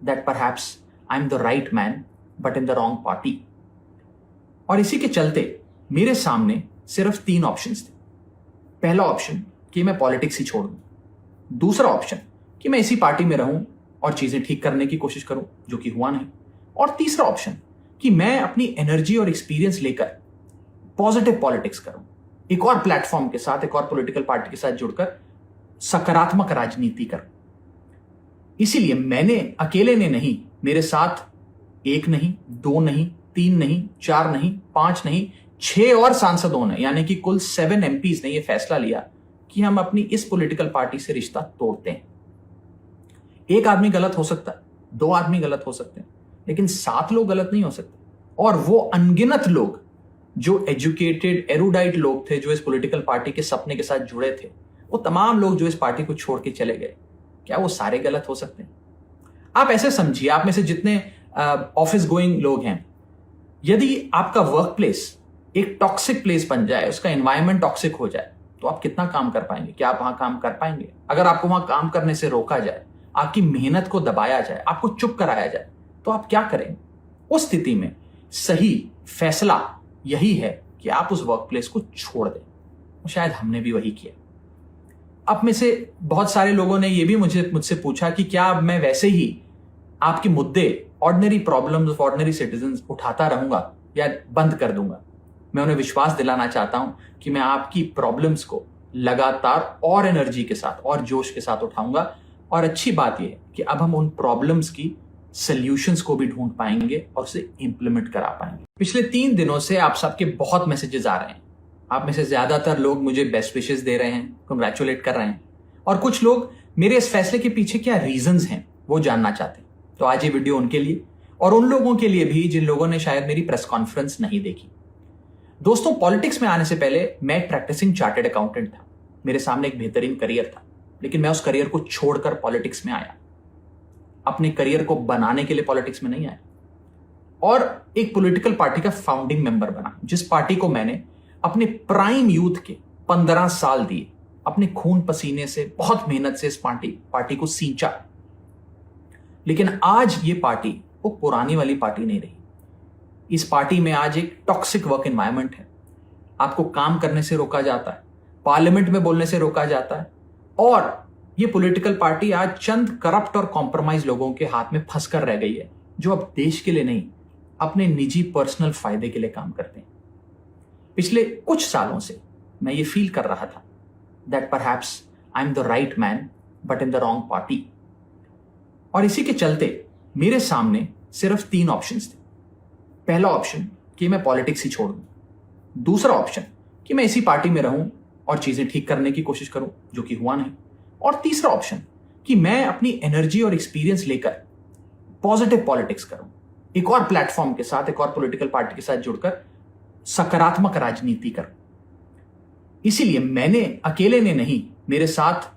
that perhaps I am the right man but in the wrong party. और इसी के चलते मेरे सामने सिर्फ 3 ऑप्शंस थे। पहला ऑप्शन कि मैं पॉलिटिक्स ही छोड़ दूं, दूसरा ऑप्शन कि मैं इसी पार्टी में रहूं और चीजें ठीक करने की कोशिश करूं, जो कि हुआ नहीं, और तीसरा ऑप्शन कि मैं अपनी एनर्जी और एक्सपीरियंस लेकर पॉजिटिव पॉलिटिक्स करूं, एक और प्लेटफॉर्म के साथ, एक और पॉलिटिकल पार्टी के साथ जुड़कर सकारात्मक राजनीति करूं। इसीलिए मैंने अकेले ने नहीं, मेरे साथ 1 नहीं, 2 नहीं, 3 नहीं, 4 नहीं, 5 नहीं, 6 और सांसदों ने यानी कि कुल 7 एमपीज ने यह फैसला लिया कि हम अपनी इस पॉलिटिकल पार्टी से रिश्ता तोड़ते हैं। एक आदमी गलत हो सकता है, 2 आदमी गलत हो सकते हैं, लेकिन 7 लोग गलत नहीं हो सकते। और वो अनगिनत लोग जो एजुकेटेड एरुडाइट लोग थे, जो इस पॉलिटिकल पार्टी के सपने के साथ जुड़े थे, वो तमाम लोग जो इस पार्टी को छोड़ के चले गए, क्या वो सारे गलत हो सकते हैं? आप ऐसे समझिए, आप में से जितने ऑफिस गोइंग लोग हैं, यदि आपका वर्क प्लेस एक टॉक्सिक प्लेस बन जाए, उसका एनवायरमेंट टॉक्सिक हो जाए, तो आप कितना काम कर पाएंगे? क्या आप वहां काम कर पाएंगे? अगर आपको वहां काम करने से रोका जाए, आपकी मेहनत को दबाया जाए, आपको चुप कराया जाए, तो आप क्या करेंगे? उस स्थिति में सही फैसला यही है कि आप उस वर्क प्लेस को छोड़ दें। शायद हमने भी वही किया। अब में से बहुत सारे लोगों ने यह भी मुझसे पूछा कि क्या मैं वैसे ही आपके मुद्दे, ordinary problems of ordinary citizens उठाता रहूंगा या बंद कर दूंगा? मैं उन्हें विश्वास दिलाना चाहता हूं कि मैं आपकी प्रॉब्लम्स को लगातार और एनर्जी के साथ और जोश के साथ उठाऊंगा। और अच्छी बात यह है कि अब हम उन प्रॉब्लम्स की सॉल्यूशंस को भी ढूंढ पाएंगे और उसे इंप्लीमेंट करा पाएंगे। पिछले 3 दिनों से आप सबके बहुत मैसेजेस आ रहे हैं। आप में से ज्यादातर लोग मुझे बेस्ट विशेस दे रहे हैं, कंग्रेचुलेट कर रहे हैं, और कुछ लोग मेरे इस फैसले के पीछे क्या रीजंस हैं वो जानना चाहते हैं। तो आज ये वीडियो उनके लिए और उन लोगों के लिए भी जिन लोगों ने शायद मेरी प्रेस कॉन्फ्रेंस नहीं देखी। दोस्तों, पॉलिटिक्स में आने से पहले मैं एक प्रैक्टिसिंग चार्टर्ड अकाउंटेंट था। मेरे सामने एक बेहतरीन करियर था, लेकिन मैं उस करियर को छोड़कर पॉलिटिक्स में आया। अपने करियर को बनाने के लिए पॉलिटिक्स में नहीं आया, और एक पॉलिटिकल पार्टी का फाउंडिंग मेंबर बना, जिस पार्टी को मैंने अपने प्राइम यूथ के 15 साल दिए, अपने खून पसीने से, बहुत मेहनत से इस पार्टी को सींचा। लेकिन आज ये पार्टी वो पुरानी वाली पार्टी नहीं रही। इस पार्टी में आज एक टॉक्सिक वर्क एनवायरनमेंट है। आपको काम करने से रोका जाता है, पार्लियामेंट में बोलने से रोका जाता है, और ये पॉलिटिकल पार्टी आज चंद करप्ट और कॉम्प्रोमाइज लोगों के हाथ में फंस कर रह गई है, जो अब देश के लिए नहीं, अपने निजी पर्सनल फायदे के लिए काम करते हैं। पिछले कुछ सालों से मैं ये फील कर रहा था that perhaps I am the right man but in the wrong party. और इसी के चलते मेरे सामने सिर्फ 3 ऑप्शंस थे। पहला ऑप्शन कि मैं पॉलिटिक्स ही छोड़ दूं, दूसरा ऑप्शन कि मैं इसी पार्टी में रहूं और चीजें ठीक करने की कोशिश करूं, जो कि हुआ नहीं, और तीसरा ऑप्शन कि मैं अपनी एनर्जी और एक्सपीरियंस लेकर पॉजिटिव पॉलिटिक्स करूं, एक और प्लेटफॉर्म के साथ, एक और पॉलिटिकल पार्टी के साथ जुड़कर सकारात्मक राजनीति करूं। इसीलिए मैंने अकेले ने नहीं, मेरे साथ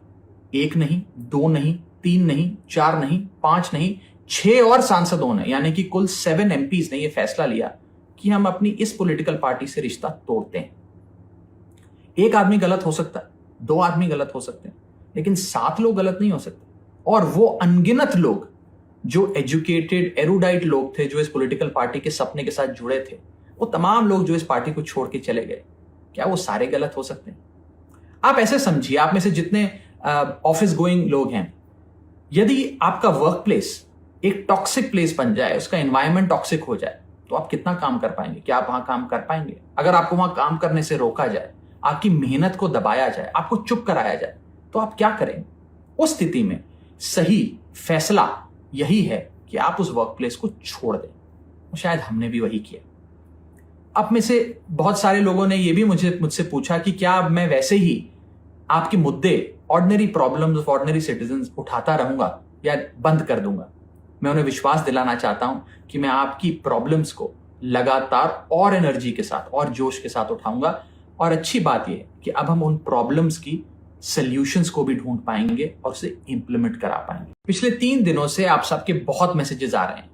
1 नहीं, 2 नहीं, 3 नहीं, 4 नहीं, 5 नहीं, 6 और सांसदों ने, यानी कि कुल 7 MPs ने यह फैसला लिया कि हम अपनी इस पॉलिटिकल पार्टी से रिश्ता तोड़ते हैं। एक आदमी गलत हो सकता है, 2 आदमी गलत हो सकते हैं, लेकिन 7 लोग गलत नहीं हो सकते। और वो अनगिनत लोग जो एजुकेटेड एरुडाइट लोग थे, जो इस पॉलिटिकल पार्टी के सपने के साथ जुड़े थे, वो तमाम लोग जो इस पार्टी को छोड़ के चले गए, क्या वो सारे गलत हो सकते हैं? आप ऐसे समझिए, आप में से जितने ऑफिस गोइंग लोग हैं, यदि आपका वर्क प्लेस एक टॉक्सिक प्लेस बन जाए, उसका एनवायरमेंट टॉक्सिक हो जाए, तो आप कितना काम कर पाएंगे? क्या आप वहां काम कर पाएंगे? अगर आपको वहां काम करने से रोका जाए, आपकी मेहनत को दबाया जाए, आपको चुप कराया जाए, तो आप क्या करेंगे? उस स्थिति में सही फैसला यही है कि आप उस वर्क प्लेस को छोड़ दें। शायद हमने भी वही किया। अब में से बहुत सारे लोगों ने यह भी मुझसे पूछा कि क्या मैं वैसे ही आपके मुद्दे, ऑर्डिनरी प्रॉब्लम्स, ऑर्डिनरी सिटीजंस उठाता रहूंगा या बंद कर दूंगा? मैं उन्हें विश्वास दिलाना चाहता हूं कि मैं आपकी प्रॉब्लम्स को लगातार और एनर्जी के साथ और जोश के साथ उठाऊंगा। और अच्छी बात यह है कि अब हम उन प्रॉब्लम्स की सॉल्यूशंस को भी ढूंढ पाएंगे और उसे इंप्लीमेंट करा पाएंगे। पिछले 3 दिनों से आप सबके बहुत मैसेजेस आ रहे हैं।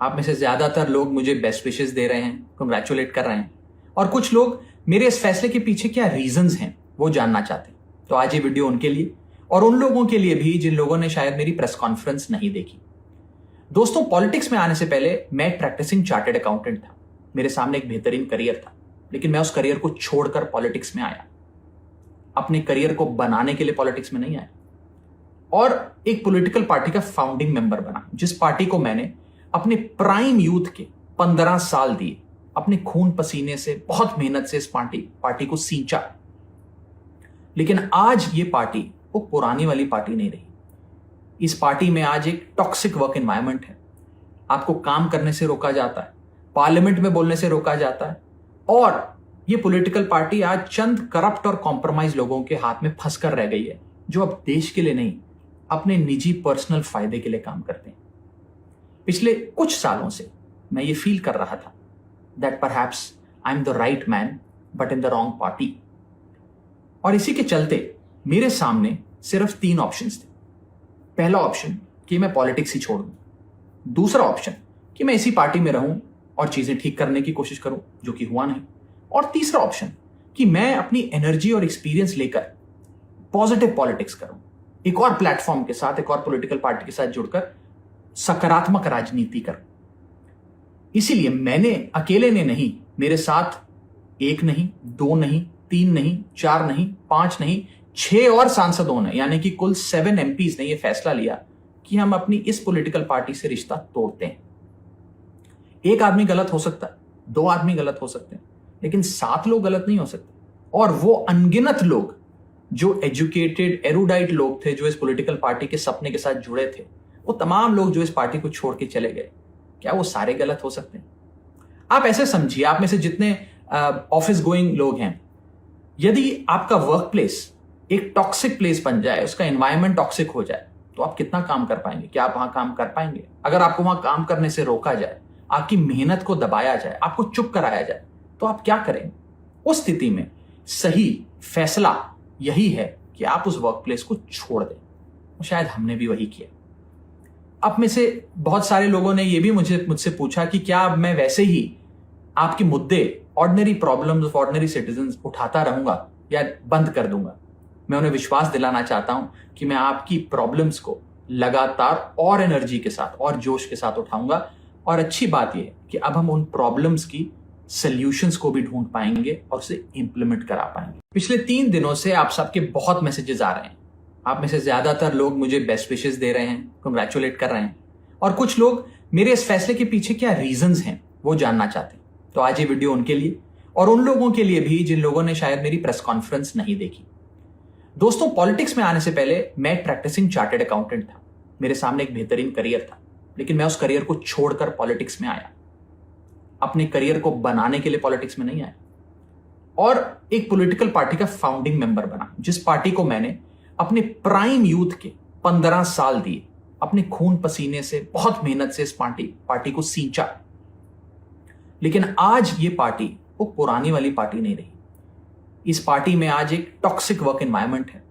आप में से ज्यादातर लोग मुझे बेस्ट विशेस दे रहे हैं, कंग्रेचुलेट कर रहे हैं, और कुछ लोग मेरे इस फैसले के पीछे क्या रीजंस हैं वो जानना चाहते हैं। तो आज ये वीडियो उनके लिए और उन लोगों के लिए भी जिन लोगों ने शायद मेरी प्रेस कॉन्फ्रेंस नहीं देखी। दोस्तों, पॉलिटिक्स में आने से पहले मैं एक प्रैक्टिसिंग चार्टर्ड अकाउंटेंट था। मेरे सामने एक बेहतरीन करियर था, लेकिन मैं उस करियर को छोड़कर पॉलिटिक्स में आया। अपने करियर को बनाने के लिए पॉलिटिक्स में नहीं आया, और एक पॉलिटिकल पार्टी का फाउंडिंग मेंबर बना, जिस पार्टी को मैंने अपने प्राइम यूथ के 15 साल दिए, अपने खून पसीने से, बहुत मेहनत से इस पार्टी को सींचा। लेकिन आज ये पार्टी वो पुरानी वाली पार्टी नहीं रही। इस पार्टी में आज एक टॉक्सिक वर्क एनवायरनमेंट है। आपको काम करने से रोका जाता है, पार्लियामेंट में बोलने से रोका जाता है, और ये पॉलिटिकल पार्टी आज चंद करप्ट और कॉम्प्रोमाइज लोगों के हाथ में फंस कर रह गई है, जो अब देश के लिए नहीं, अपने निजी पर्सनल फायदे के लिए काम करते हैं। पिछले कुछ सालों से मैं ये फील कर रहा था that perhaps I am the right man but in the wrong party. और इसी के चलते मेरे सामने सिर्फ 3 ऑप्शंस थे। पहला ऑप्शन कि मैं पॉलिटिक्स ही छोड़ दूं, दूसरा ऑप्शन कि मैं इसी पार्टी में रहूं और चीजें ठीक करने की कोशिश करूं, जो कि हुआ नहीं, और तीसरा ऑप्शन कि मैं अपनी एनर्जी और एक्सपीरियंस लेकर पॉजिटिव पॉलिटिक्स करूं, एक और प्लेटफॉर्म के साथ, एक और पॉलिटिकल पार्टी के साथ जुड़कर सकारात्मक राजनीति करूं। इसीलिए मैंने अकेले ने नहीं, मेरे साथ 1 नहीं, 2 नहीं, 3 नहीं, 4 नहीं, 5 नहीं, 6 और सांसदों ने, यानी कि कुल 7 MPs ने यह फैसला लिया कि हम अपनी इस पॉलिटिकल पार्टी से रिश्ता तोड़ते हैं। एक आदमी गलत हो सकता है, 2 आदमी गलत हो सकते हैं, लेकिन 7 लोग गलत नहीं हो सकते। और वो अनगिनत लोग जो एजुकेटेड एरुडाइट लोग थे, जो इस पॉलिटिकल पार्टी के सपने के साथ जुड़े थे, वो तमाम लोग जो इस पार्टी को छोड़ के चले गए, क्या वो सारे गलत हो सकते हैं? आप ऐसे समझिए, आप में से जितने ऑफिस गोइंग लोग हैं, यदि आपका वर्क प्लेस एक टॉक्सिक प्लेस बन जाए, उसका एनवायरमेंट टॉक्सिक हो जाए, तो आप कितना काम कर पाएंगे? क्या आप वहां काम कर पाएंगे? अगर आपको वहां काम करने से रोका जाए, आपकी मेहनत को दबाया जाए, आपको चुप कराया जाए, तो आप क्या करेंगे? उस स्थिति में सही फैसला यही है कि आप उस वर्क प्लेस को छोड़ दें। शायद हमने भी वही किया। अब में से बहुत सारे लोगों ने यह भी मुझसे पूछा कि क्या मैं वैसे ही आपके मुद्दे, ऑर्डिनरी प्रॉब्लम्स, ऑर्डिनरी सिटीजंस उठाता रहूंगा या बंद कर दूंगा? मैं उन्हें विश्वास दिलाना चाहता हूं कि मैं आपकी प्रॉब्लम्स को लगातार और एनर्जी के साथ और जोश के साथ उठाऊंगा। और अच्छी बात यह है कि अब हम उन प्रॉब्लम्स की सॉल्यूशंस को भी ढूंढ पाएंगे और उसे इंप्लीमेंट करा पाएंगे। पिछले 3 दिनों से आप सबके बहुत मैसेजेस आ रहे हैं। आप में से ज्यादातर लोग मुझे बेस्ट विशेस दे रहे हैं, कंग्रेचुलेट कर रहे हैं, और कुछ लोग मेरे इस फैसले के पीछे क्या रीजंस हैं वो जानना चाहते हैं। तो आज ये वीडियो उनके लिए और उन लोगों के लिए भी जिन लोगों ने शायद मेरी प्रेस कॉन्फ्रेंस नहीं देखी। दोस्तों, पॉलिटिक्स में आने से पहले मैं एक प्रैक्टिसिंग चार्टर्ड अकाउंटेंट था। मेरे सामने एक बेहतरीन करियर था, लेकिन मैं उस करियर को छोड़कर पॉलिटिक्स में आया। अपने करियर को बनाने के लिए पॉलिटिक्स में नहीं आया, और एक पॉलिटिकल पार्टी का फाउंडिंग मेंबर बना, जिस पार्टी को मैंने अपने प्राइम यूथ के 15 साल दिए, अपने खून पसीने से, बहुत मेहनत से इस पार्टी को सींचा। लेकिन आज ये पार्टी वो पुरानी वाली पार्टी नहीं रही। इस पार्टी में आज एक टॉक्सिक वर्क एनवायरनमेंट है,